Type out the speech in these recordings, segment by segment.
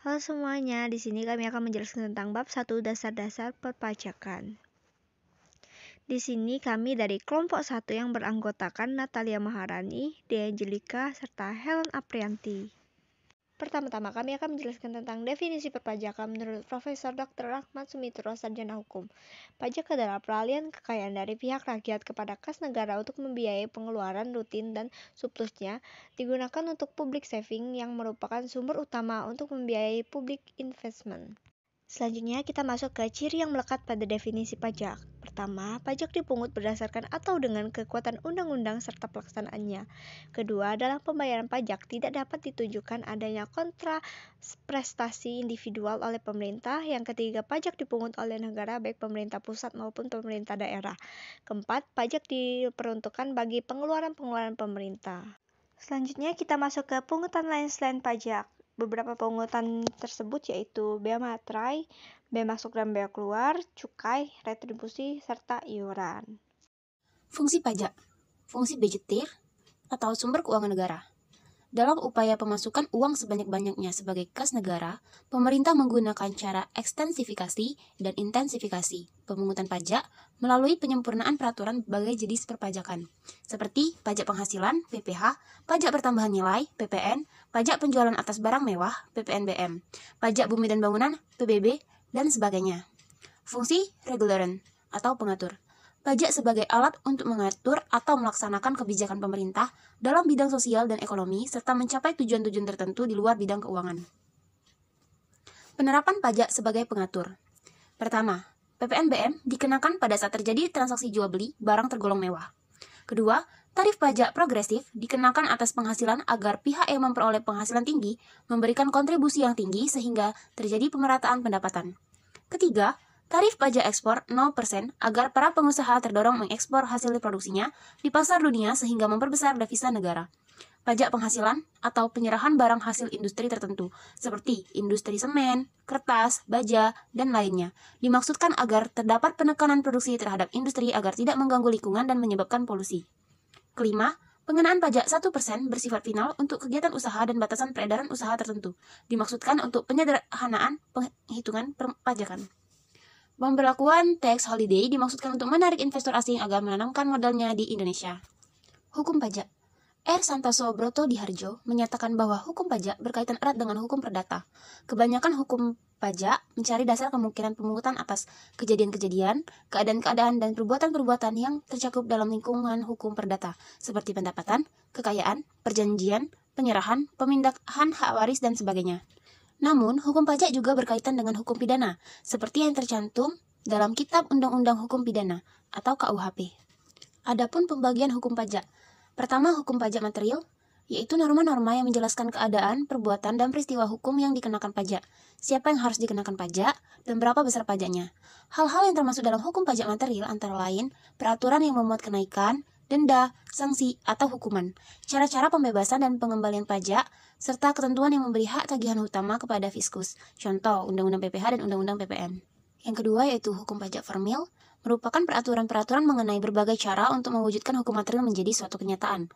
Halo semuanya, di sini kami akan menjelaskan tentang bab 1 dasar-dasar perpajakan. Di sini kami dari kelompok 1 yang beranggotakan Natalia Maharani, Dea Angelika, serta Helen Aprianti. Pertama-tama kami akan menjelaskan tentang definisi perpajakan menurut Profesor Dr. Rahmat Sumitro, Sarjana Hukum. Pajak adalah peralihan kekayaan dari pihak rakyat kepada kas negara untuk membiayai pengeluaran rutin dan surplusnya digunakan untuk public saving yang merupakan sumber utama untuk membiayai public investment. Selanjutnya kita masuk ke ciri yang melekat pada definisi pajak. Pertama, pajak dipungut berdasarkan atau dengan kekuatan undang-undang serta pelaksanaannya. Kedua adalah pembayaran pajak tidak dapat ditunjukkan adanya kontra prestasi individual oleh pemerintah. Yang ketiga, pajak dipungut oleh negara baik pemerintah pusat maupun pemerintah daerah. Keempat, pajak diperuntukkan bagi pengeluaran-pengeluaran pemerintah. Selanjutnya kita masuk ke pungutan lain selain pajak. Beberapa pungutan tersebut yaitu bea materai, bea masuk dan bea keluar, cukai, retribusi, serta iuran. Fungsi pajak, fungsi budgetir atau sumber keuangan negara. Dalam upaya pemasukan uang sebanyak-banyaknya sebagai kas negara, pemerintah menggunakan cara ekstensifikasi dan intensifikasi pemungutan pajak melalui penyempurnaan peraturan berbagai jenis perpajakan, seperti pajak penghasilan (PPh), pajak pertambahan nilai (PPN), pajak penjualan atas barang mewah (PPNBM), pajak bumi dan bangunan (PBB), dan sebagainya. Fungsi reguleran atau pengatur. Pajak sebagai alat untuk mengatur atau melaksanakan kebijakan pemerintah dalam bidang sosial dan ekonomi serta mencapai tujuan-tujuan tertentu di luar bidang keuangan. Penerapan pajak sebagai pengatur. Pertama, PPNBM dikenakan pada saat terjadi transaksi jual beli barang tergolong mewah. Kedua, tarif pajak progresif dikenakan atas penghasilan agar pihak yang memperoleh penghasilan tinggi memberikan kontribusi yang tinggi sehingga terjadi pemerataan pendapatan. Ketiga, tarif pajak ekspor 0% agar para pengusaha terdorong mengekspor hasil produksinya di pasar dunia sehingga memperbesar devisa negara. Pajak penghasilan atau penyerahan barang hasil industri tertentu seperti industri semen, kertas, baja, dan lainnya dimaksudkan agar terdapat penekanan produksi terhadap industri agar tidak mengganggu lingkungan dan menyebabkan polusi. Kelima, pengenaan pajak 1% bersifat final untuk kegiatan usaha dan batasan peredaran usaha tertentu dimaksudkan untuk penyederhanaan penghitungan perpajakan. Pemberlakuan tax holiday dimaksudkan untuk menarik investor asing agar menanamkan modalnya di Indonesia. Hukum pajak. R. Santoso Broto Diharjo menyatakan bahwa hukum pajak berkaitan erat dengan hukum perdata. Kebanyakan hukum pajak mencari dasar kemungkinan pemungutan atas kejadian-kejadian, keadaan-keadaan, dan perbuatan-perbuatan yang tercakup dalam lingkungan hukum perdata, seperti pendapatan, kekayaan, perjanjian, penyerahan, pemindahan hak waris, dan sebagainya. Namun, hukum pajak juga berkaitan dengan hukum pidana, seperti yang tercantum dalam Kitab Undang-Undang Hukum Pidana atau KUHP. Adapun pembagian hukum pajak. Pertama, hukum pajak material, yaitu norma-norma yang menjelaskan keadaan, perbuatan, dan peristiwa hukum yang dikenakan pajak, siapa yang harus dikenakan pajak, dan berapa besar pajaknya. Hal-hal yang termasuk dalam hukum pajak material antara lain, peraturan yang memuat kenaikan, denda, sanksi, atau hukuman, cara-cara pembebasan dan pengembalian pajak, serta ketentuan yang memberi hak tagihan utama kepada fiskus, contoh Undang-Undang PPh dan Undang-Undang PPN. Yang kedua yaitu hukum pajak formil, merupakan peraturan-peraturan mengenai berbagai cara untuk mewujudkan hukum material menjadi suatu kenyataan.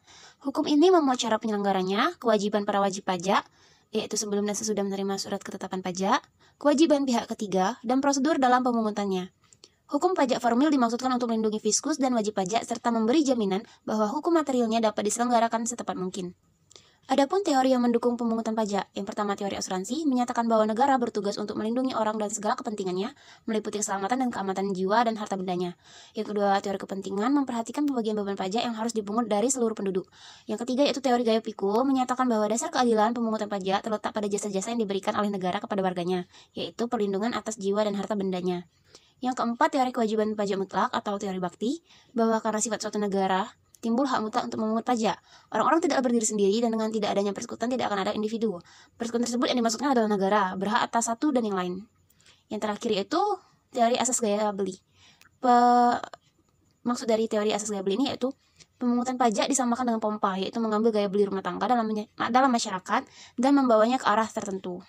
Hukum ini memuat cara penyelenggaranya, kewajiban para wajib pajak, yaitu sebelum dan sesudah menerima surat ketetapan pajak, kewajiban pihak ketiga, dan prosedur dalam pemungutannya. Hukum pajak formil dimaksudkan untuk melindungi fiskus dan wajib pajak serta memberi jaminan bahwa hukum materialnya dapat diselenggarakan secepat mungkin. Adapun teori yang mendukung pemungutan pajak, yang pertama teori asuransi, menyatakan bahwa negara bertugas untuk melindungi orang dan segala kepentingannya, meliputi keselamatan dan keamanan jiwa dan harta bendanya. Yang kedua, teori kepentingan memperhatikan pembagian beban pajak yang harus dipungut dari seluruh penduduk. Yang ketiga yaitu teori gaya pikul, menyatakan bahwa dasar keadilan pemungutan pajak terletak pada jasa-jasa yang diberikan oleh negara kepada warganya, yaitu perlindungan atas jiwa dan harta bendanya. Yang keempat, teori kewajiban pajak mutlak atau teori bakti, bahwa karena sifat suatu negara, timbul hak mutlak untuk memungut pajak. Orang-orang tidak berdiri sendiri dan dengan tidak adanya persekutuan tidak akan ada individu. Persekutuan tersebut yang dimaksudkan adalah negara, berhak atas satu dan yang lain. Yang terakhir yaitu teori asas gaya beli. Maksud dari teori asas gaya beli ini yaitu pemungutan pajak disamakan dengan pompa, yaitu mengambil gaya beli rumah tangga dalam masyarakat dan membawanya ke arah tertentu.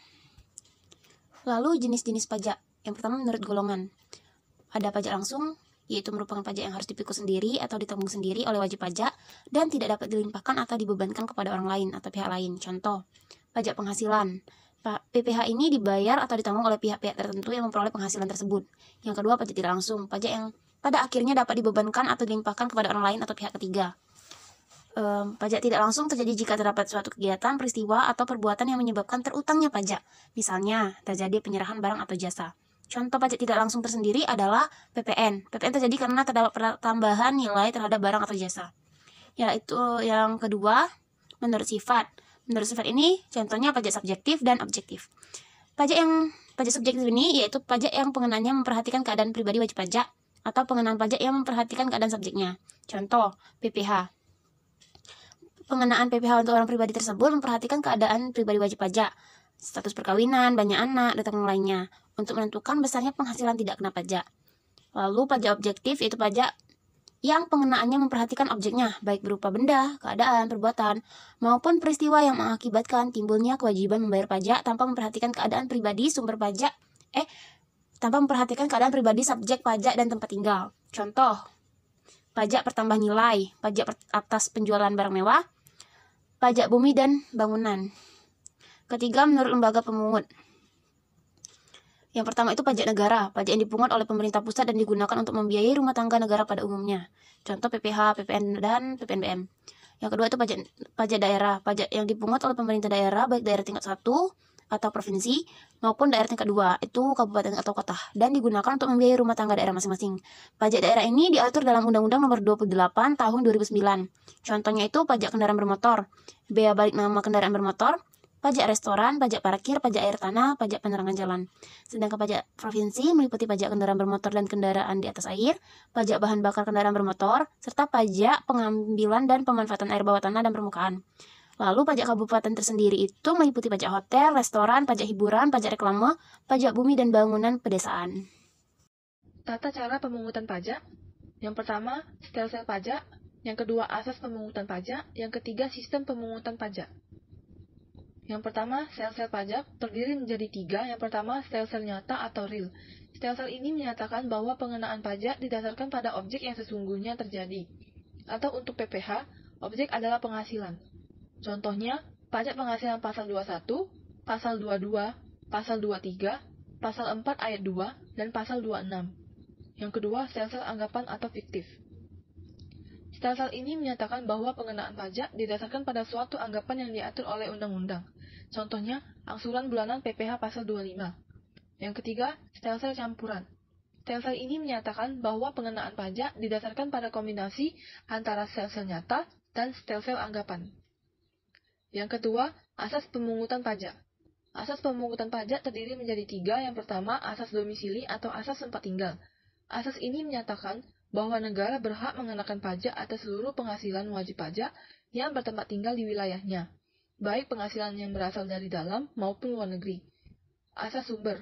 Lalu jenis-jenis pajak. Yang pertama menurut golongan. Ada pajak langsung, yaitu merupakan pajak yang harus dipikul sendiri atau ditanggung sendiri oleh wajib pajak dan tidak dapat dilimpahkan atau dibebankan kepada orang lain atau pihak lain. Contoh, pajak penghasilan. PPh ini dibayar atau ditanggung oleh pihak-pihak tertentu yang memperoleh penghasilan tersebut. Yang kedua, pajak tidak langsung, pajak yang pada akhirnya dapat dibebankan atau dilimpahkan kepada orang lain atau pihak ketiga. Pajak tidak langsung terjadi jika terdapat suatu kegiatan, peristiwa, atau perbuatan yang menyebabkan terutangnya pajak. Misalnya, terjadi penyerahan barang atau jasa. Contoh pajak tidak langsung tersendiri adalah PPN. PPN terjadi karena terdapat tambahan nilai terhadap barang atau jasa. Yaitu yang kedua, menurut sifat. Menurut sifat ini, contohnya pajak subjektif dan objektif. Pajak subjektif ini yaitu pajak yang pengenaannya memperhatikan keadaan pribadi wajib pajak atau pengenaan pajak yang memperhatikan keadaan subjeknya. Contoh, PPh. Pengenaan PPh untuk orang pribadi tersebut memperhatikan keadaan pribadi wajib pajak, status perkawinan, banyak anak, dan lainnya, untuk menentukan besarnya penghasilan tidak kena pajak. Lalu pajak objektif yaitu pajak yang pengenaannya memperhatikan objeknya, baik berupa benda, keadaan, perbuatan, maupun peristiwa yang mengakibatkan timbulnya kewajiban membayar pajak tanpa memperhatikan keadaan pribadi subjek pajak dan tempat tinggal. Contoh, pajak pertambah nilai, pajak atas penjualan barang mewah, pajak bumi dan bangunan. Ketiga, menurut lembaga pemungut. Yang pertama itu pajak negara, pajak yang dipungut oleh pemerintah pusat dan digunakan untuk membiayai rumah tangga negara pada umumnya. Contoh PPh, PPN, dan PPNBM. Yang kedua itu pajak daerah, pajak yang dipungut oleh pemerintah daerah, baik daerah tingkat 1 atau provinsi, maupun daerah tingkat 2, itu kabupaten atau kota, dan digunakan untuk membiayai rumah tangga daerah masing-masing. Pajak daerah ini diatur dalam Undang-Undang Nomor 28 Tahun 2009. Contohnya itu pajak kendaraan bermotor, bea balik nama kendaraan bermotor, pajak restoran, pajak parkir, pajak air tanah, pajak penerangan jalan. Sedangkan pajak provinsi meliputi pajak kendaraan bermotor dan kendaraan di atas air, pajak bahan bakar kendaraan bermotor, serta pajak pengambilan dan pemanfaatan air bawah tanah dan permukaan. Lalu pajak kabupaten tersendiri itu meliputi pajak hotel, restoran, pajak hiburan, pajak reklame, pajak bumi dan bangunan pedesaan. Tata cara pemungutan pajak. Yang pertama, sel-sel pajak. Yang kedua, asas pemungutan pajak. Yang ketiga, sistem pemungutan pajak. Yang pertama, sel-sel pajak terdiri menjadi 3. Yang pertama, sel-sel nyata atau real. Sel-sel ini menyatakan bahwa pengenaan pajak didasarkan pada objek yang sesungguhnya terjadi. Atau untuk PPh, objek adalah penghasilan. Contohnya, pajak penghasilan pasal 21, pasal 22, pasal 23, pasal 4 ayat 2, dan pasal 26. Yang kedua, sel-sel anggapan atau fiktif. Sel-sel ini menyatakan bahwa pengenaan pajak didasarkan pada suatu anggapan yang diatur oleh undang-undang. Contohnya, angsuran bulanan PPh pasal 25. Yang ketiga, sel-sel campuran. Sel-sel ini menyatakan bahwa pengenaan pajak didasarkan pada kombinasi antara sel-sel nyata dan sel-sel anggapan. Yang kedua, asas pemungutan pajak. Asas pemungutan pajak terdiri menjadi 3. Yang pertama, asas domisili atau asas tempat tinggal. Asas ini menyatakan bahwa negara berhak mengenakan pajak atas seluruh penghasilan wajib pajak yang bertempat tinggal di wilayahnya, baik penghasilan yang berasal dari dalam maupun luar negeri. Asas sumber.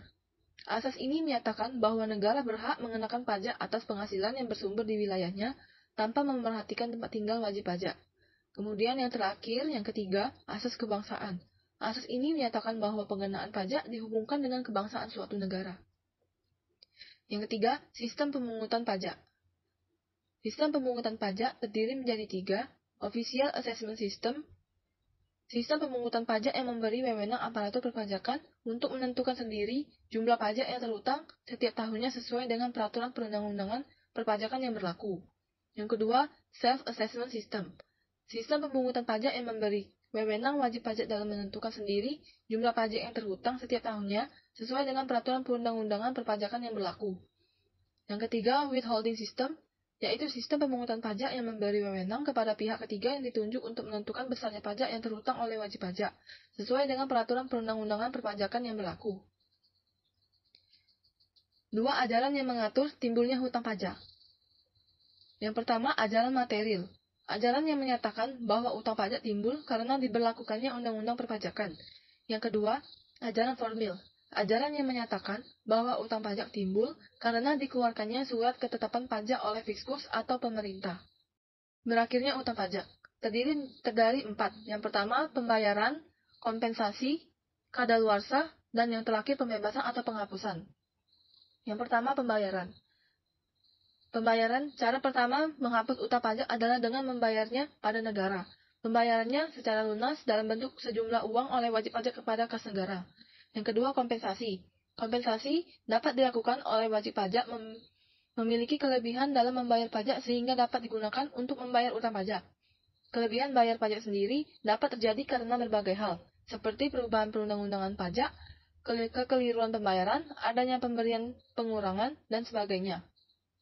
Asas ini menyatakan bahwa negara berhak mengenakan pajak atas penghasilan yang bersumber di wilayahnya tanpa memerhatikan tempat tinggal wajib pajak. Kemudian yang terakhir, yang ketiga, asas kebangsaan. Asas ini menyatakan bahwa pengenaan pajak dihubungkan dengan kebangsaan suatu negara. Yang ketiga, sistem pemungutan pajak. Sistem pemungutan pajak terdiri menjadi 3. Official Assessment System. Sistem pemungutan pajak yang memberi wewenang aparatur perpajakan untuk menentukan sendiri jumlah pajak yang terhutang setiap tahunnya sesuai dengan peraturan perundang-undangan perpajakan yang berlaku. Yang kedua, Self-Assessment System. Sistem pemungutan pajak yang memberi wewenang wajib pajak dalam menentukan sendiri jumlah pajak yang terhutang setiap tahunnya sesuai dengan peraturan perundang-undangan perpajakan yang berlaku. Yang ketiga, Withholding System, yaitu sistem pemungutan pajak yang memberi wewenang kepada pihak ketiga yang ditunjuk untuk menentukan besarnya pajak yang terhutang oleh wajib pajak, sesuai dengan peraturan perundang-undangan perpajakan yang berlaku. 2. Ajaran yang mengatur timbulnya hutang pajak. Yang pertama, ajaran material. Ajaran yang menyatakan bahwa utang pajak timbul karena diberlakukannya undang-undang perpajakan. Yang kedua, ajaran formil. Ajaran yang menyatakan bahwa utang pajak timbul karena dikeluarkannya surat ketetapan pajak oleh Fiskus atau pemerintah. Berakhirnya utang pajak terdiri dari 4. Yang pertama, pembayaran, kompensasi, kadaluarsa, dan yang terakhir pembebasan atau penghapusan. Yang pertama, pembayaran. Pembayaran, cara pertama menghapus utang pajak adalah dengan membayarnya pada negara. Pembayarannya secara lunas dalam bentuk sejumlah uang oleh wajib pajak kepada kas negara. Yang kedua, kompensasi. Kompensasi dapat dilakukan oleh wajib pajak memiliki kelebihan dalam membayar pajak sehingga dapat digunakan untuk membayar utang pajak. Kelebihan bayar pajak sendiri dapat terjadi karena berbagai hal, seperti perubahan perundang-undangan pajak, kekeliruan pembayaran, adanya pemberian pengurangan, dan sebagainya.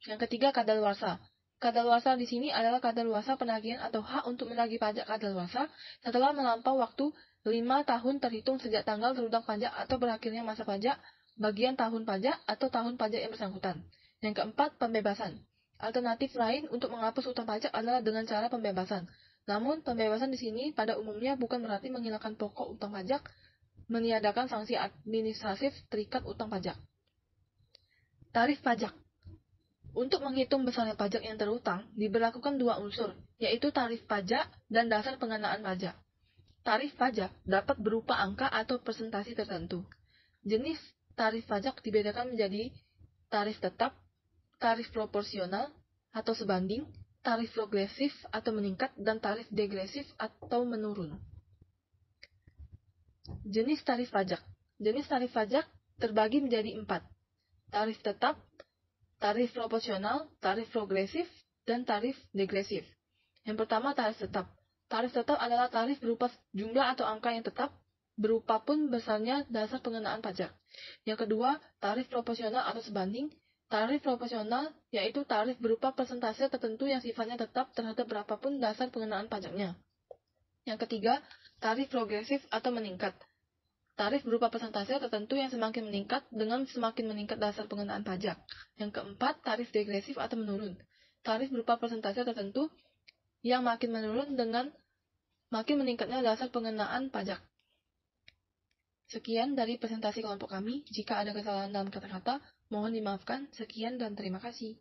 Yang ketiga, kadaluarsa. Kadaluarsa di sini adalah kadaluarsa penagihan atau hak untuk menagih pajak kadaluarsa setelah melampau waktu 5 tahun terhitung sejak tanggal terundang pajak atau berakhirnya masa pajak, bagian tahun pajak atau tahun pajak yang bersangkutan. Yang keempat, pembebasan. Alternatif lain untuk menghapus utang pajak adalah dengan cara pembebasan. Namun, pembebasan di sini pada umumnya bukan berarti menghilangkan pokok utang pajak, meniadakan sanksi administratif terikat utang pajak. Tarif pajak. Untuk menghitung besarnya pajak yang terutang, diberlakukan dua unsur, yaitu tarif pajak dan dasar pengenaan pajak. Tarif pajak dapat berupa angka atau persentase tertentu. Jenis tarif pajak dibedakan menjadi tarif tetap, tarif proporsional atau sebanding, tarif progresif atau meningkat, dan tarif degresif atau menurun. Jenis tarif pajak. Jenis tarif pajak terbagi menjadi 4. Tarif tetap, tarif proporsional, tarif progresif, dan tarif degresif. Yang pertama, tarif tetap. Tarif tetap adalah tarif berupa jumlah atau angka yang tetap, berapapun besarnya dasar pengenaan pajak. Yang kedua, tarif proporsional atau sebanding. Tarif proporsional yaitu tarif berupa persentase tertentu yang sifatnya tetap terhadap berapapun dasar pengenaan pajaknya. Yang ketiga, tarif progresif atau meningkat. Tarif berupa persentase tertentu yang semakin meningkat dengan semakin meningkat dasar pengenaan pajak. Yang keempat, tarif degresif atau menurun. Tarif berupa persentase tertentu yang makin menurun dengan makin meningkatnya dasar pengenaan pajak. Sekian dari presentasi kelompok kami. Jika ada kesalahan dalam kata-kata, mohon dimaafkan. Sekian dan terima kasih.